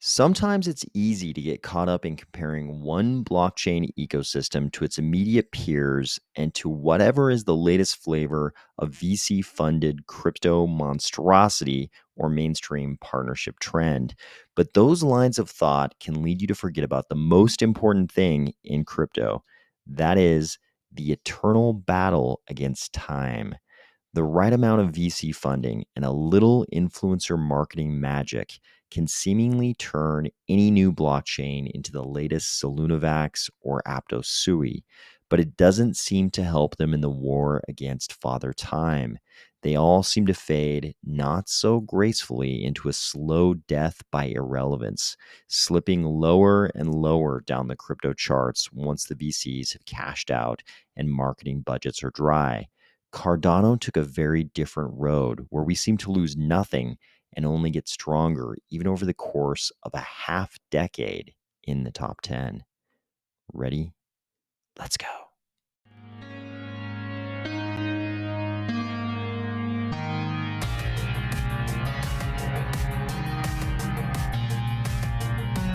Sometimes it's easy to get caught up in comparing one blockchain ecosystem to its immediate peers and to whatever is the latest flavor of VC funded crypto monstrosity or mainstream partnership trend. But those lines of thought can lead you to forget about the most important thing in crypto, that is, the eternal battle against time. The right amount of VC funding and a little influencer marketing magic can seemingly turn any new blockchain into the latest Solunavax or Aptosui, but it doesn't seem to help them in the war against Father Time. They all seem to fade not so gracefully into a slow death by irrelevance, slipping lower and lower down the crypto charts once the VCs have cashed out and marketing budgets are dry. Cardano took a very different road where we seem to lose nothing and only get stronger, even over the course of a half decade in the top 10. Ready? Let's go.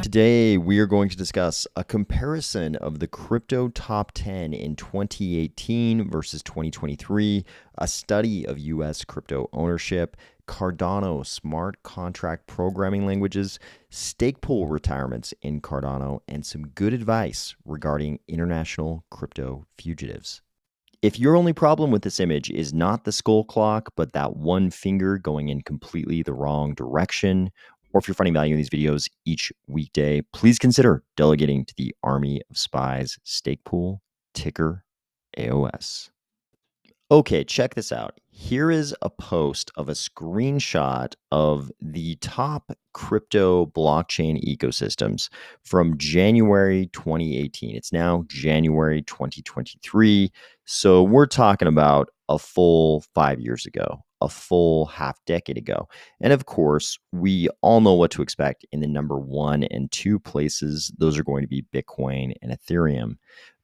Today, we are going to discuss a comparison of the crypto top 10 in 2018 versus 2023, a study of US crypto ownership, Cardano smart contract programming languages, stake pool retirements in Cardano, and some good advice regarding international crypto fugitives. If your only problem with this image is not the skull clock, but that one finger going in completely the wrong direction, or if you're finding value in these videos each weekday, please consider delegating to the Army of Spies stake pool, ticker AOS. Okay, check this out. Here is a post of a screenshot of the top crypto blockchain ecosystems from January 2018. It's now January 2023. So we're talking about a full 5 years ago, a full half decade ago. And of course, we all know what to expect in the number 1 and 2 places. Those are going to be Bitcoin and Ethereum.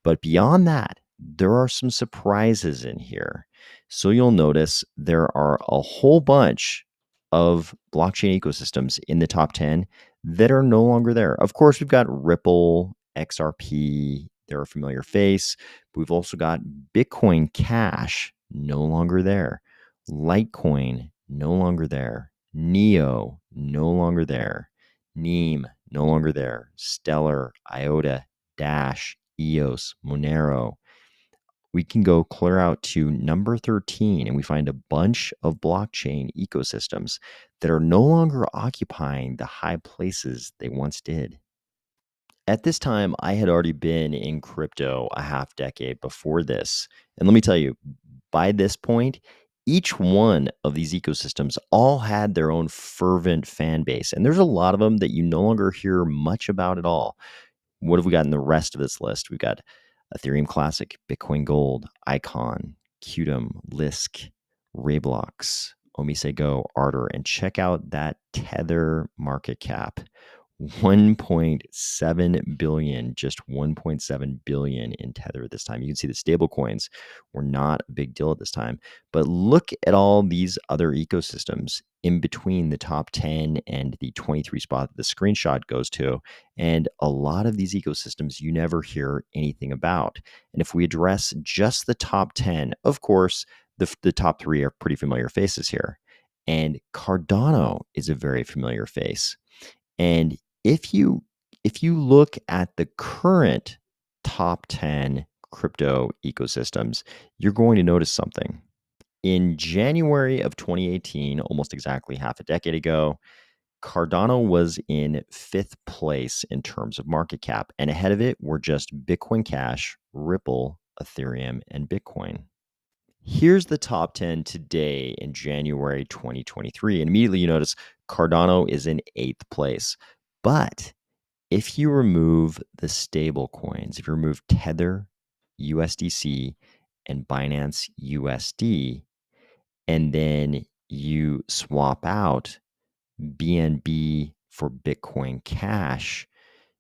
But beyond that, there are some surprises in here. So you'll notice there are a whole bunch of blockchain ecosystems in the top 10 that are no longer there. Of course, we've got Ripple, XRP, they're a familiar face. But we've also got Bitcoin Cash, no longer there. Litecoin, no longer there. Neo, no longer there. Neem, no longer there. Stellar, IOTA, Dash, EOS, Monero. We can go clear out to number 13 and we find a bunch of blockchain ecosystems that are no longer occupying the high places they once did. At this time, I had already been in crypto a half decade before this. And let me tell you, by this point, each one of these ecosystems all had their own fervent fan base. And there's a lot of them that you no longer hear much about at all. What have we got in the rest of this list? We've got Ethereum Classic, Bitcoin Gold, Icon, Qtum, Lisk, Rayblox, Omise Go, Ardor, and check out that Tether market cap. 1.7 billion, just 1.7 billion in Tether this time. You can see the stable coins were not a big deal at this time. But look at all these other ecosystems in between the top 10 and the 23 spot that the screenshot goes to. And a lot of these ecosystems you never hear anything about. And if we address just the top 10, of course, the top 3 are pretty familiar faces here. And Cardano is a very familiar face. And if you look at the current top 10 crypto ecosystems, you're going to notice something. In January of 2018, almost exactly half a decade ago, Cardano was in 5th place in terms of market cap, and ahead of it were just Bitcoin Cash, Ripple, Ethereum, and Bitcoin. Here's the top 10 today in January 2023, and immediately you notice Cardano is in 8th place. But if you remove the stable coins, if you remove Tether, USDC, and Binance USD, and then you swap out BNB for Bitcoin Cash,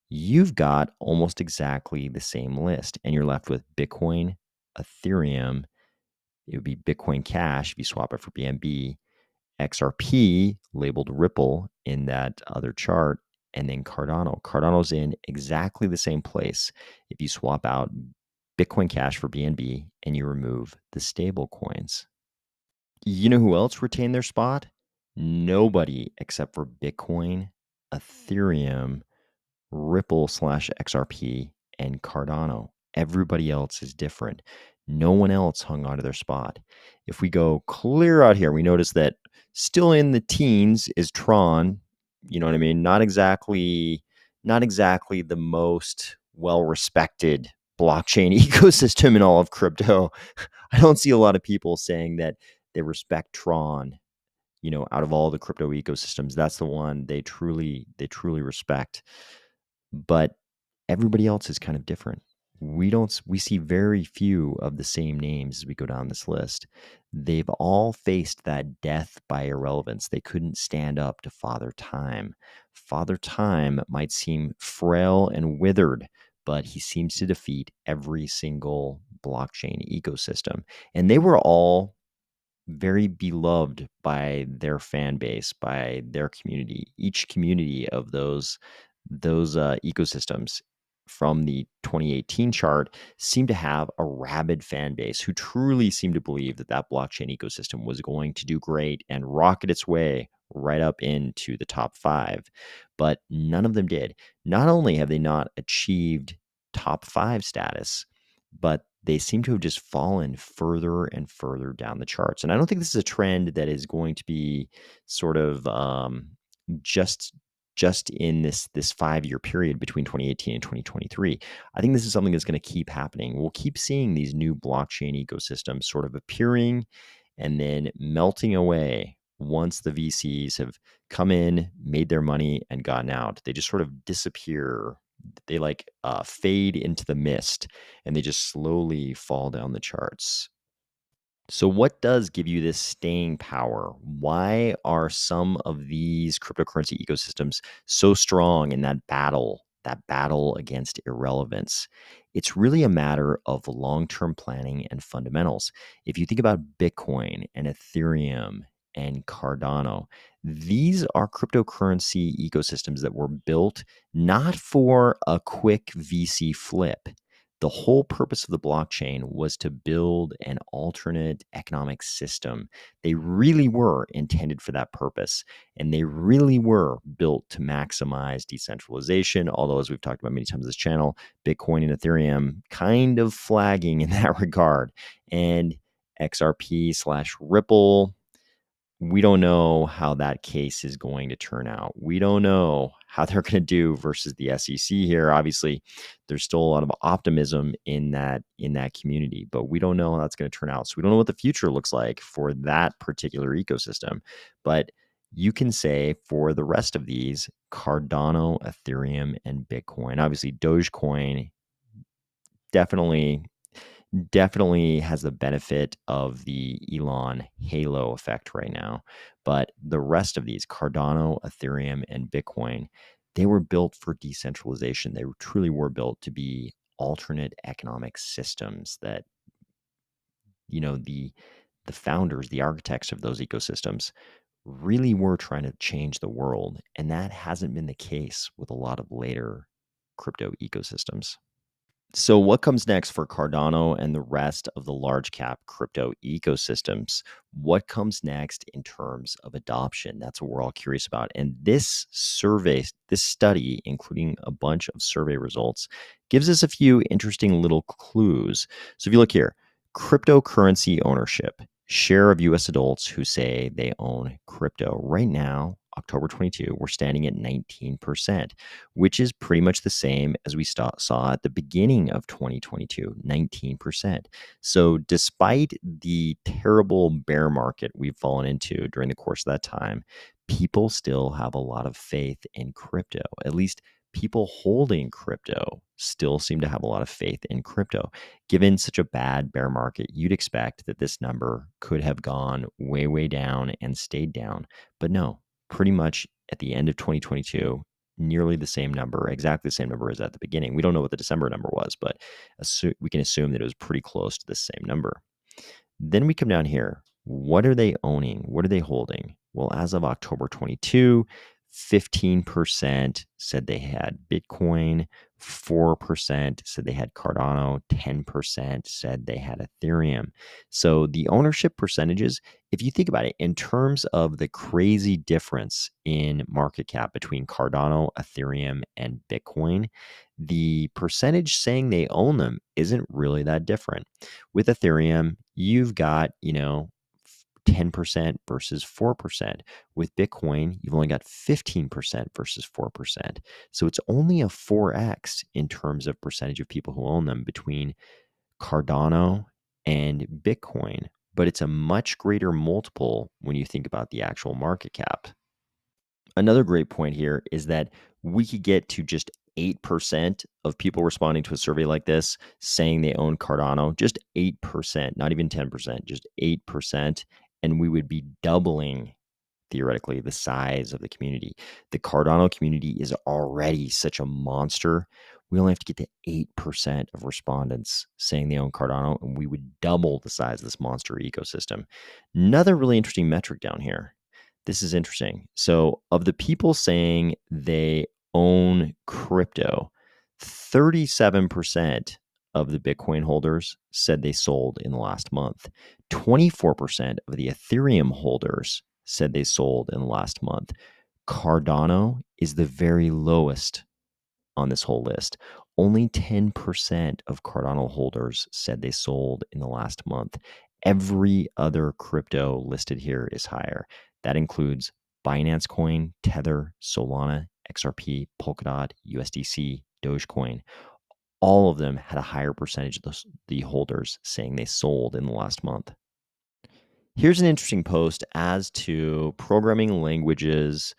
you've got almost exactly the same list. And you're left with Bitcoin, Ethereum, it would be Bitcoin Cash if you swap it for BNB, XRP labeled Ripple in that other chart, and then Cardano. Cardano's in exactly the same place if you swap out Bitcoin Cash for BNB and you remove the stable coins. You know who else retained their spot? Nobody except for Bitcoin, Ethereum, Ripple/XRP, and Cardano. Everybody else is different. No one else hung onto their spot. If we go clear out here, we notice that still in the teens is Tron. You know what I mean? Not exactly the most well-respected blockchain ecosystem in all of crypto. I don't see a lot of people saying that they respect Tron. Out of all the crypto ecosystems, that's the one they truly respect. But everybody else is kind of different. We see very few of the same names as we go down this list. They've all faced that death by irrelevance. They couldn't stand up to Father Time. Father Time might seem frail and withered, but he seems to defeat every single blockchain ecosystem. And they were all very beloved by their fan base, by their community. Each community of those ecosystems from the 2018 chart seem to have a rabid fan base who truly seem to believe that that blockchain ecosystem was going to do great and rocket its way right up into the top 5. But none of them did. Not only have they not achieved top 5 status, but they seem to have just fallen further and further down the charts. And I don't think this is a trend that is going to be sort of just in this 5-year period between 2018 and 2023. I think this is something that's going to keep happening. We'll keep seeing these new blockchain ecosystems sort of appearing and then melting away once the VCs have come in, made their money, and gotten out. They just sort of disappear. They fade into the mist, and they just slowly fall down the charts. So what does give you this staying power? Why are some of these cryptocurrency ecosystems so strong in that battle against irrelevance? It's really a matter of long-term planning and fundamentals. If you think about Bitcoin and Ethereum and Cardano, these are cryptocurrency ecosystems that were built not for a quick VC flip. The whole purpose of the blockchain was to build an alternate economic system. They really were intended for that purpose, and they really were built to maximize decentralization. Although, as we've talked about many times on this channel, Bitcoin and Ethereum kind of flagging in that regard. And XRP/Ripple, we don't know how that case is going to turn out. We don't know how they're going to do versus the SEC here. Obviously, there's still a lot of optimism in that community, but we don't know how that's going to turn out. So we don't know what the future looks like for that particular ecosystem. But you can say for the rest of these, Cardano, Ethereum, and Bitcoin, obviously Dogecoin definitely has the benefit of the Elon halo effect right now. But the rest of these, Cardano, Ethereum, and Bitcoin, they were built for decentralization. They truly were built to be alternate economic systems that, the founders, the architects of those ecosystems really were trying to change the world. And that hasn't been the case with a lot of later crypto ecosystems. So what comes next for Cardano and the rest of the large cap crypto ecosystems? What comes next in terms of adoption? That's what we're all curious about. And this study, including a bunch of survey results, gives us a few interesting little clues. So if you look here, cryptocurrency ownership, share of US adults who say they own crypto. Right now, October 22, we're standing at 19%, which is pretty much the same as we saw at the beginning of 2022, 19%. So despite the terrible bear market we've fallen into during the course of that time, people still have a lot of faith in crypto. At least people holding crypto still seem to have a lot of faith in crypto. Given such a bad bear market, you'd expect that this number could have gone way, way down and stayed down. But no, pretty much at the end of 2022, nearly the same number, exactly the same number as at the beginning. We don't know what the December number was, but we can assume that it was pretty close to the same number. Then we come down here. What are they owning? What are they holding? Well, as of October 22, 15% said they had Bitcoin, 4% said they had Cardano, 10% said they had Ethereum. So the ownership percentages, if you think about it, in terms of the crazy difference in market cap between Cardano, Ethereum, and Bitcoin, the percentage saying they own them isn't really that different. With Ethereum, you've got, 10% versus 4%. With Bitcoin, you've only got 15% versus 4%. So it's only a 4x in terms of percentage of people who own them between Cardano and Bitcoin. But it's a much greater multiple when you think about the actual market cap. Another great point here is that we could get to just 8% of people responding to a survey like this saying they own Cardano, just 8%, not even 10%, just 8%. And we would be doubling, theoretically, the size of the community. The Cardano community is already such a monster. We only have to get to 8% of respondents saying they own Cardano, and we would double the size of this monster ecosystem. Another really interesting metric down here. This is interesting. So, of the people saying they own crypto, 37% of the Bitcoin holders said they sold in the last month. 24% of the Ethereum holders said they sold in the last month. Cardano is the very lowest on this whole list. Only 10% of Cardano holders said they sold in the last month. Every other crypto listed here is higher. That includes Binance Coin, Tether, Solana, XRP, Polkadot, USDC, Dogecoin. All of them had a higher percentage of the holders saying they sold in the last month. Here's an interesting post as to programming languages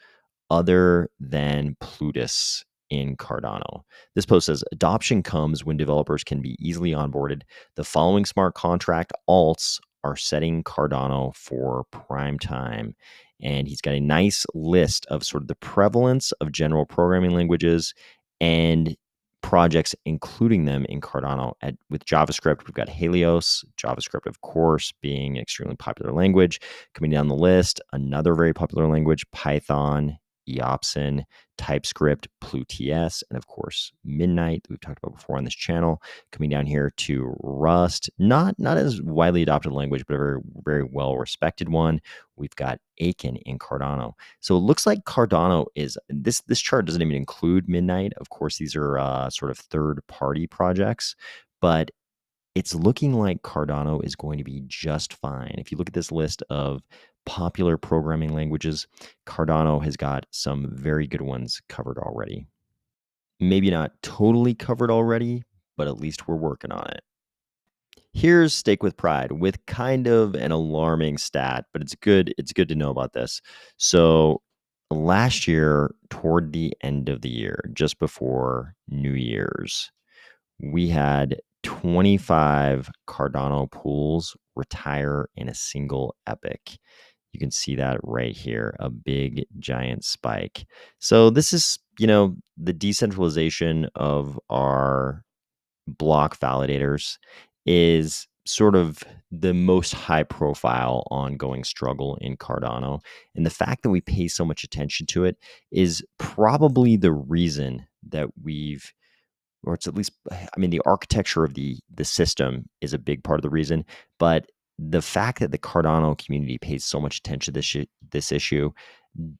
other than Plutus in Cardano. This post says, adoption comes when developers can be easily onboarded. The following smart contract alts are setting Cardano for prime time. And he's got a nice list of sort of the prevalence of general programming languages and projects, including them in Cardano. With JavaScript, we've got Helios, JavaScript, of course, being an extremely popular language. Coming down the list, another very popular language, Python, Eopson, TypeScript, Plutus, and of course, Midnight, that we've talked about before on this channel. Coming down here to Rust, not as widely adopted language, but a very, very well-respected one. We've got Aiken in Cardano. So it looks like Cardano is, this chart doesn't even include Midnight. Of course, these are sort of third-party projects, but it's looking like Cardano is going to be just fine. If you look at this list of popular programming languages, Cardano has got some very good ones covered already. Maybe not totally covered already, but at least we're working on it. Here's Stake with Pride with kind of an alarming stat, but it's good to know about this. So last year, toward the end of the year, just before New Year's, we had 25 Cardano pools retire in a single epoch. You can see that right here, a big giant spike. So this is, the decentralization of our block validators is sort of the most high profile ongoing struggle in Cardano. And the fact that we pay so much attention to it is probably the reason that or it's at least, the architecture of the system is a big part of the reason, but the fact that the Cardano community pays so much attention to this issue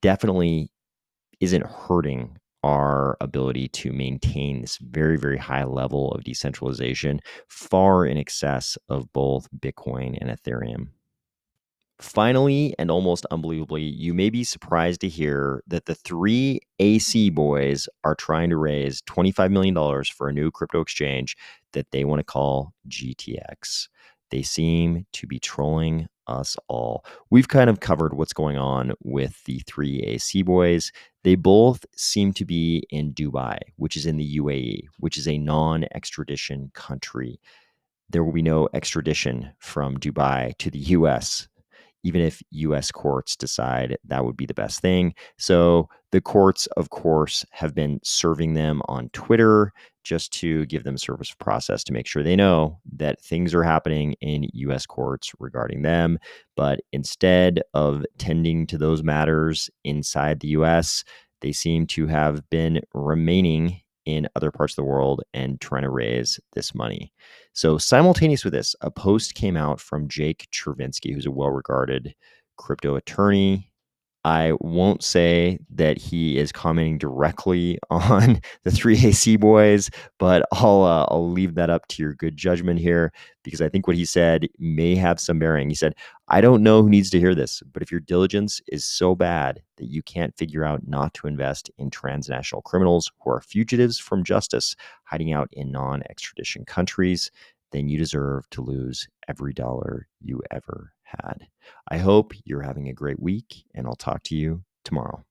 definitely isn't hurting our ability to maintain this very, very high level of decentralization, far in excess of both Bitcoin and Ethereum. Finally, and almost unbelievably, you may be surprised to hear that the three AC boys are trying to raise $25 million for a new crypto exchange that they want to call GTX. They seem to be trolling us all. We've kind of covered what's going on with the three AC boys. They both seem to be in Dubai, which is in the UAE, which is a non-extradition country. There will be no extradition from Dubai to the US. even if US courts decide that would be the best thing. So the courts, of course, have been serving them on Twitter just to give them service of process to make sure they know that things are happening in US courts regarding them. But instead of tending to those matters inside the US, they seem to have been remaining in other parts of the world and trying to raise this money. So simultaneous with this, a post came out from Jake Chervinsky, who's a well-regarded crypto attorney. I won't say that he is commenting directly on the 3AC boys, but I'll leave that up to your good judgment here, because I think what he said may have some bearing. He said, "I don't know who needs to hear this, but if your diligence is so bad that you can't figure out not to invest in transnational criminals who are fugitives from justice hiding out in non-extradition countries, then you deserve to lose every dollar you ever had." I hope you're having a great week, and I'll talk to you tomorrow.